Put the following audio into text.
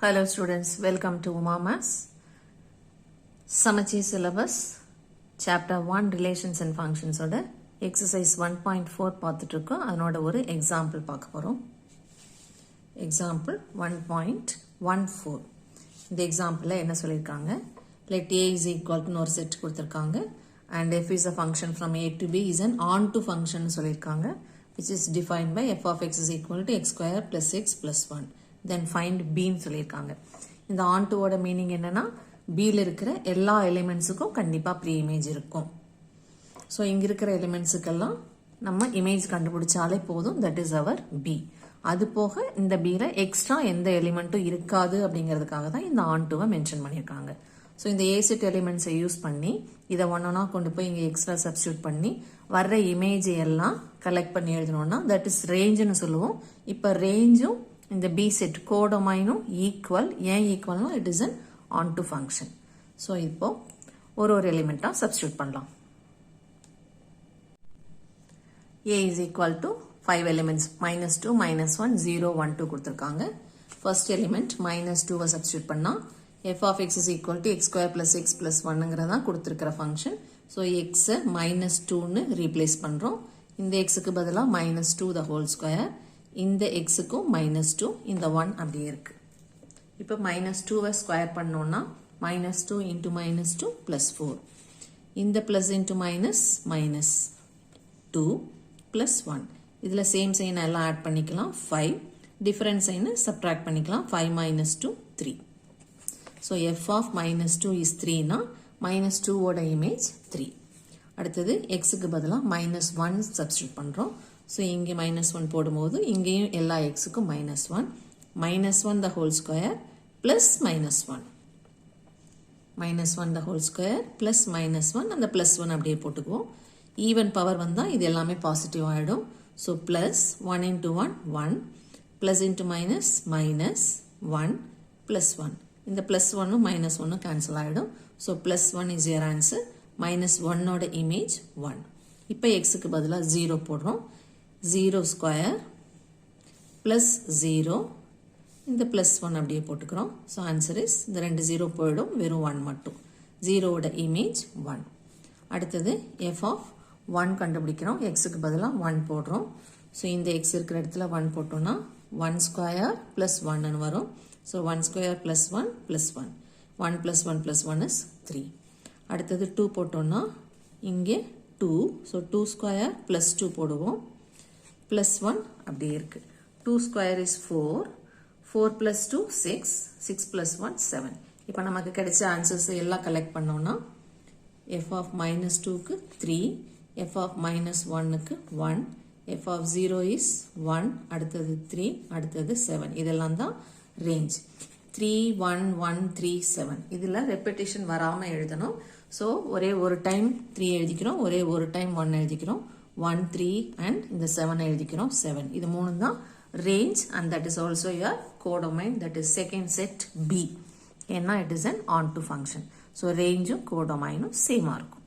Hello students, welcome to Uma Maths. Samacheer syllabus, chapter 1 relations and functions oda exercise 1.4 பார்த்துட்டு இருக்கோம். அதனோட ஒரு example பார்க்க போறோம். Example 1.14. இந்த exampleல என்ன சொல்லிருக்காங்க? Let a is equal to ஒரு set கொடுத்திருக்காங்க and f is a function from a to b is an onto function சொல்லிருக்காங்க which is defined by f of x is equal to x square plus x plus 1. Then find b ன்னு சொல்லியிருக்காங்க. இந்த onto ஓட meaning என்னன்னா bல இருக்கிற எல்லா எலிமெண்ட்ஸுக்கும் கண்டிப்பா pre image இருக்கும். ஸோ இங்க இருக்கிற எலிமெண்ட்ஸுக்கெல்லாம் நம்ம இமேஜ் கண்டுபிடிச்சாலே போதும், தட் இஸ் அவர் b. அது போக இந்த bல எக்ஸ்ட்ரா எந்த எலிமெண்ட்டும் இருக்காது அப்படிங்கிறதுக்காக தான் இந்த ontoவை மென்ஷன் பண்ணியிருக்காங்க. ஸோ இந்த a செட் எலிமெண்ட்ஸை யூஸ் பண்ணி இதை ஒன்னொன்னா கொண்டு போய் இங்கே எக்ஸ்ட்ரா சப்ஸ்டியூட் பண்ணி வர்ற இமேஜ் எல்லாம் கலெக்ட் பண்ணி எழுதணும்னா தட் இஸ் ரேஞ்சுன்னு சொல்லுவோம். இப்போ ரேஞ்சும் இந்த b set கோடொமைனும் ஈக்குவல். ஏன் ஈக்குவல்னா it is an onto function. So இப்போ ஒரு எலிமெண்ட்டாக சப்ஸ்டியூட் பண்ணலாம். a is equal to 5 elements -2 -1 0 1 2 கொடுத்துருக்காங்க. ஃபர்ஸ்ட் எலிமெண்ட் -2வை சப்ஸ்டியூட் பண்ணா f of x is equal to x square plus x plus 1ங்கிறதா கொடுத்துருக்கிற ஃபங்க்ஷன். ஸோ எக்ஸை -2ன்னு ரீப்ளேஸ் பண்ணுறோம். இந்த எக்ஸுக்கு பதிலாக -2 the whole square. இந்த எக்ஸுக்கும் -2 இந்த 1 அப்படியே இருக்கு. இப்போ -2வை ஸ்கொயர் பண்ணோம்னா -2 into -2 plus 4. இந்த plus into minus -2 plus 1. இதில் சேம் சைன் எல்லாம் ஆட் பண்ணிக்கலாம் 5. டிஃபரன்ஸ் சைனை சப்ட்ராக்ட் பண்ணிக்கலாம் 5 -2 3. ஸோ f of -2 is 3னா -2 ஓட இமேஜ் 3. அடுத்தது எக்ஸுக்கு பதிலாக -1 சப்ஸ்டியூட் பண்ணுறோம். ஸோ இங்கே -1 போடும்போது இங்கேயும் எல்லா எக்ஸுக்கும் -1 -1 the whole square plus -1 -1 the whole square plus -1 அந்த +1 அப்படியே போட்டுக்குவோம். ஈவன் பவர் வந்தால் இது எல்லாமே பாசிட்டிவ் ஆகிடும். So plus 1 into 1 1 plus into minus -1 plus 1. இந்த +1ம் -1ம் கேன்சல் ஆகிடும். So +1 is your answer. -1ஓட இமேஜ் 1. இப்போ எக்ஸுக்கு பதிலாக 0 போடுறோம். 0 ஸ்கொயர் ப்ளஸ் 0 இந்த +1 அப்படியே போட்டுக்கிறோம். ஸோ ஆன்சர் இஸ் இந்த 2 0 போயிடும், வெறும் 1 மட்டும். 0ஓட இமேஜ் 1. அடுத்தது f of 1 கண்டுபிடிக்கிறோம். எக்ஸுக்கு பதிலாக 1 போடுறோம். ஸோ இந்த எக்ஸ் இருக்கிற இடத்துல 1 போட்டோம்னா 1 ஸ்கொயர் ப்ளஸ் 1ன்னு வரும். So 1 square plus 1 plus 1 1 plus 1 plus 1 is 3. அடுத்தது 2 போட்டோம்னா இங்கே 2. ஸோ 2 ஸ்கொயர் ப்ளஸ் 2 போடுவோம். ப்ளஸ் 1 அப்படியே இருக்கு. 2 ஸ்கொயர் இஸ் 4. 4 ப்ளஸ் 2 6. 6 ப்ளஸ் 1 7. இப்போ நமக்கு கிடைச்ச ஆன்சர்ஸ் எல்லாம் கலெக்ட் பண்ணோம்னா f of -2க்கு 3, f of -1க்கு 1, f of 0 is 1, அடுத்தது 3, அடுத்தது 7. இதெல்லாம் தான் ரேஞ்ச். 3 1 1 3 7. இதில் ரெப்பிட்டேஷன் வராமல் எழுதணும். ஸோ ஒரே ஒரு டைம் 3 எழுதிக்கிறோம், ஒரே ஒரு டைம் 1 எழுதிக்கிறோம். 1 3 அண்ட் இந்த 7 எழுதிக்கிறோம் 7. இது மூணு தான் range and that is also your codomain, that is second set b. ஏன்னா it is an onto function. So ரேஞ்சும் கோடொமைனும் சேமாக இருக்கும்.